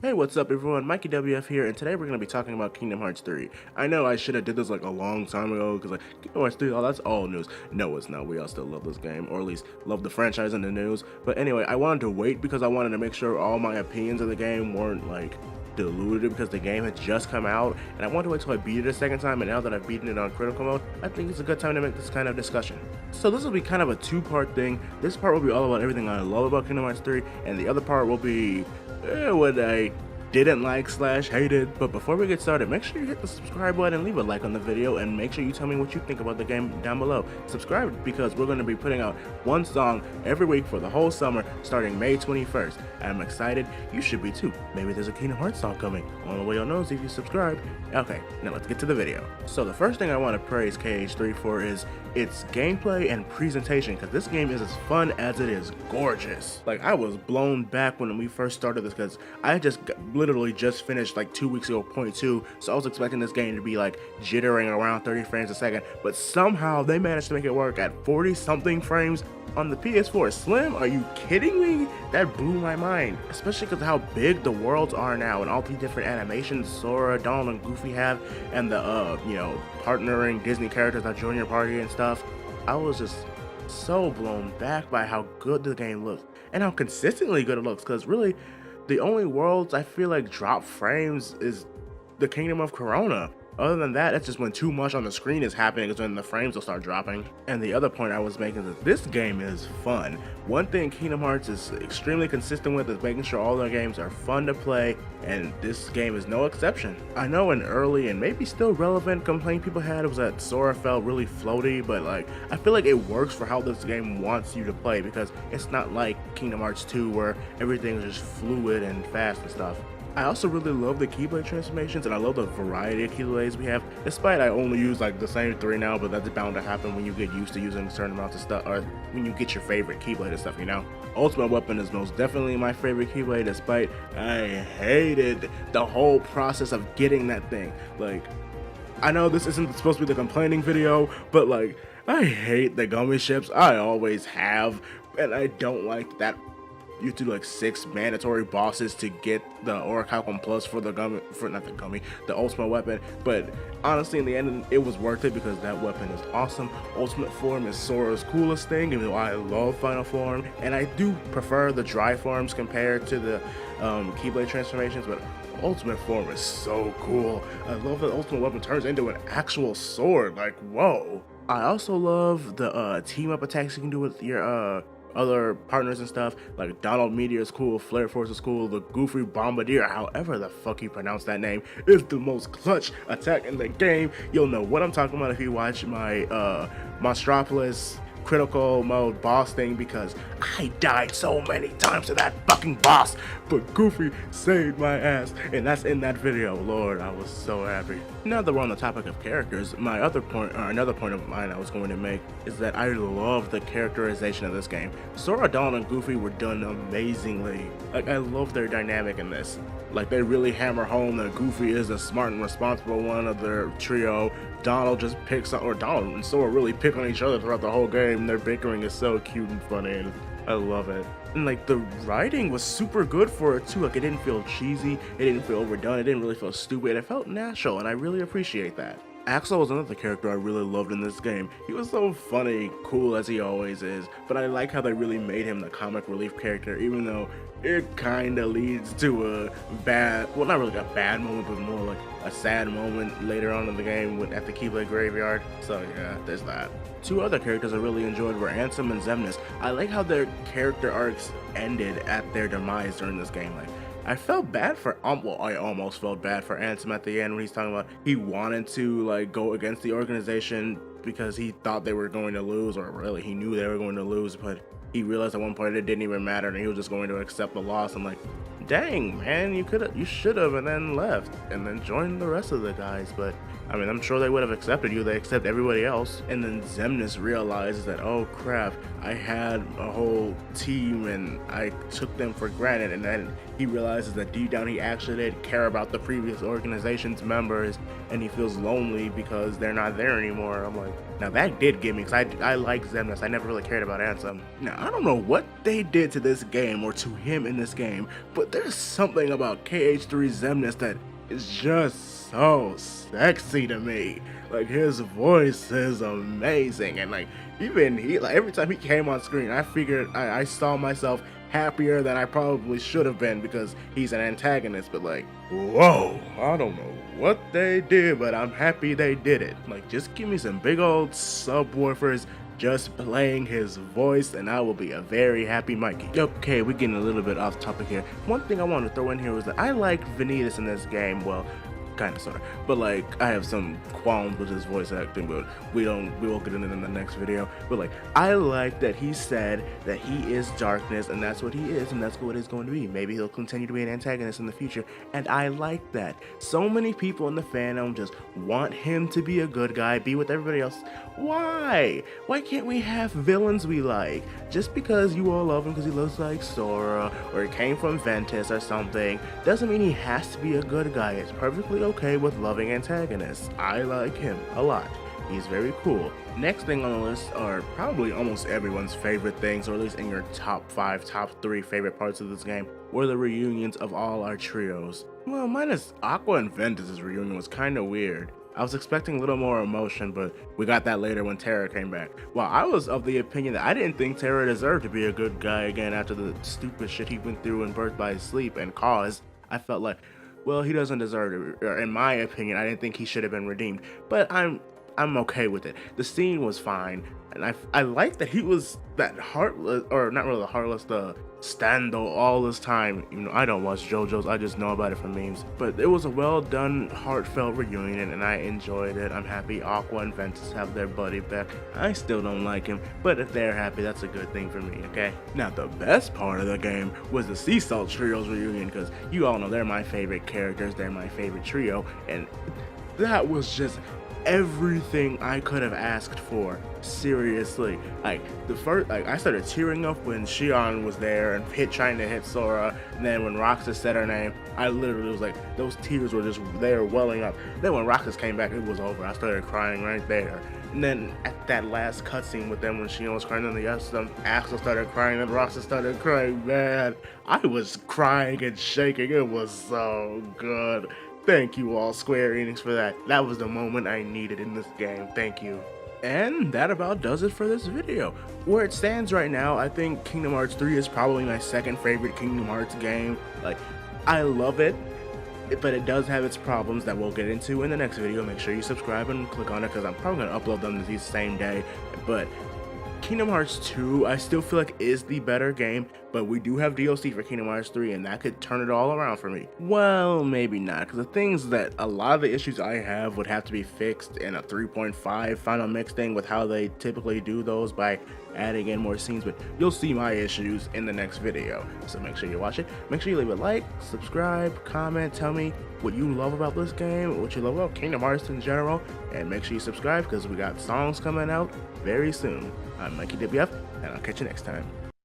Hey, what's up everyone, Mikey WF here, and today we're going to be talking about Kingdom Hearts 3. I know I should have did this like a long time ago, because like, Kingdom Hearts 3, oh that's all news. No, it's not, we all still love this game, or at least love the franchise and the news. But anyway, I wanted to wait because I wanted to make sure all my opinions of the game weren't like diluted because the game had just come out, and I wanted to wait till I beat it a second time, and now that I've beaten it on critical mode, I think it's a good time to make this kind of discussion. So this will be kind of a two-part thing. This part will be all about everything I love about Kingdom Hearts 3, and the other part will be what I didn't like / hated. But before we get started, make sure you hit the subscribe button and leave a like on the video, and make sure you tell me what you think about the game down below. Subscribe because we're going to be putting out one song every week for the whole summer starting May 21st. I'm excited, you should be too. Maybe there's a Kingdom Hearts song coming. Only way you'll know is if you subscribe. Okay, now let's get to the video. So the first thing I want to praise KH3 for is its gameplay and presentation, because this game is as fun as it is gorgeous. Like, I was blown back when we first started this, because I literally just finished like 2 weeks ago point 2, so I was expecting this game to be like jittering around 30 frames a second, but somehow they managed to make it work at 40 something frames on the PS4 Slim. Are you kidding me? That blew my mind, especially because of how big the worlds are now and all the different animations Sora, Donald, and Goofy have, and the partnering Disney characters like Junior Party and stuff. I was just so blown back by how good the game looks and how consistently good it looks, because really the only worlds I feel like drop frames is the Kingdom of Corona. Other than that, it's just when too much on the screen is happening is when the frames will start dropping. And the other point I was making is this game is fun. One thing Kingdom Hearts is extremely consistent with is making sure all their games are fun to play, and this game is no exception. I know an early and maybe still relevant complaint people had was that Sora felt really floaty, but like, I feel like it works for how this game wants you to play, because it's not like Kingdom Hearts 2 where everything is just fluid and fast and stuff. I also really love the Keyblade transformations, and I love the variety of Keyblades we have, despite I only use like the same 3 now, but that's bound to happen when you get used to using certain amounts of stuff, or when you get your favorite Keyblade and stuff, you know? Ultimate Weapon is most definitely my favorite Keyblade, despite I hated the whole process of getting that thing. Like, I know this isn't supposed to be the complaining video, but like, I hate the gummy ships. I always have, and I don't like that you have to do like 6 mandatory bosses to get the Orichalcum Plus for the the Ultimate Weapon. But honestly, in the end, it was worth it because that weapon is awesome. Ultimate Form is Sora's coolest thing, even though I love Final Form, and I do prefer the dry forms compared to the Keyblade transformations, but Ultimate Form is so cool. I love that Ultimate Weapon turns into an actual sword, like, whoa. I also love the team up attacks you can do with your other partners and stuff. Like Donald Meteor is cool, Flare Force is cool, the Goofy Bombardier, however the fuck you pronounce that name, is the most clutch attack in the game. You'll know what I'm talking about if you watch my Monstropolis critical mode boss thing, because I died so many times to that fucking boss, but Goofy saved my ass, and that's in that video. Lord, I was so happy. Now that we're on the topic of characters, another point of mine I was going to make is that I love the characterization of this game. Sora, Donald, and Goofy were done amazingly. Like, I love their dynamic in this. Like, they really hammer home that Goofy is the smart and responsible one of their trio. Donald and Sora really pick on each other throughout the whole game. Their bickering is so cute and funny, and I love it. And like, the writing was super good for it too. Like, it didn't feel cheesy, it didn't feel overdone, it didn't really feel stupid. It felt natural, and I really appreciate that. Axel was another character I really loved in this game. He was so funny, cool as he always is, but I like how they really made him the comic relief character, even though it kinda leads to a bad, well, not really a bad moment, but more like a sad moment later on in the game at the Keyblade Graveyard. So yeah, there's that. 2 other characters I really enjoyed were Ansem and Xemnas. I like how their character arcs ended at their demise during this game. Like, I felt bad for, I almost felt bad for Ansem at the end when he's talking about he wanted to like go against the organization because he thought they were going to lose, or really he knew they were going to lose, but he realized at one point it didn't even matter and he was just going to accept the loss. I'm like, dang man, you should have, and then left and then joined the rest of the guys. But I mean, I'm sure they would have accepted you. They accept everybody else. And then Xemnas realizes that, oh crap, I had a whole team and I took them for granted. And then he realizes that deep down he actually did care about the previous organization's members, and he feels lonely because they're not there anymore. I'm like, now that did get me, because I like Xemnas. I never really cared about Ansem. Now, I don't know what they did to this game or to him in this game, but but there's something about KH3 Xemnas that is just so sexy to me. Like, his voice is amazing, and like even like every time he came on screen, I figured I saw myself happier than I probably should have been because he's an antagonist. But like, whoa, I don't know what they did, but I'm happy they did it. Like, just give me some big old subwoofers just playing his voice and I will be a very happy Mikey. Okay, we're getting a little bit off topic here. One thing I want to throw in here was that I like Vanitas in this game. Well, kind of, sort of, but like I have some qualms with his voice acting, but we won't get into it in the next video. But like, I like that he said that he is darkness and that's what he is and that's what it's going to be. Maybe he'll continue to be an antagonist in the future, and I like that. So many people in the fandom just want him to be a good guy, be with everybody else. Why can't we have villains we like? Just because you all love him because he looks like Sora or he came from Ventus or something doesn't mean he has to be a good guy. It's perfectly okay with loving antagonists. I like him a lot. He's very cool. Next thing on the list are probably almost everyone's favorite things, or at least in your top 5, top 3 favorite parts of this game, were the reunions of all our trios. Well, minus Aqua and Ventus' reunion was kind of weird. I was expecting a little more emotion, but we got that later when Terra came back. Well, I was of the opinion that I didn't think Terra deserved to be a good guy again after the stupid shit he went through in Birth by Sleep and Cause. I felt like, well, he doesn't deserve it. Or in my opinion, I didn't think he should have been redeemed. But I'm okay with it. The scene was fine, and I like that he was that heartless, or not really heartless, the Stando all this time. You know, I don't watch JoJo's, I just know about it from memes. But it was a well done, heartfelt reunion, and I enjoyed it. I'm happy Aqua and Ventus have their buddy back. I still don't like him, but if they're happy, that's a good thing for me, okay? Now, the best part of the game was the Sea Salt Trio's reunion, because you all know they're my favorite characters, they're my favorite trio, and that was just everything I could have asked for. Seriously, like I started tearing up when Shion was there and trying to hit Sora, and then when Roxas said her name, I literally was like, those tears were just there welling up. Then when Roxas came back, it was over. I started crying right there. And then at that last cutscene with them when Shion was crying, and Axel started crying, and Roxas started crying, man, I was crying and shaking. It was so good. Thank you all, Square Enix, for that. That was the moment I needed in this game. Thank you. And that about does it for this video. Where it stands right now, I think Kingdom Hearts 3 is probably my second favorite Kingdom Hearts game. Like, I love it, but it does have its problems that we'll get into in the next video. Make sure you subscribe and click on it because I'm probably going to upload them the same day. But Kingdom Hearts 2, I still feel like is the better game, but we do have DLC for Kingdom Hearts 3, and that could turn it all around for me. Well, maybe not, because the things that a lot of the issues I have would have to be fixed in a 3.5 final mix thing with how they typically do those by adding in more scenes, but you'll see my issues in the next video. So make sure you watch it. Make sure you leave a like, subscribe, comment, tell me what you love about this game, what you love about Kingdom Hearts in general, and make sure you subscribe because we got songs coming out very soon. I'm Mikey WF, and I'll catch you next time.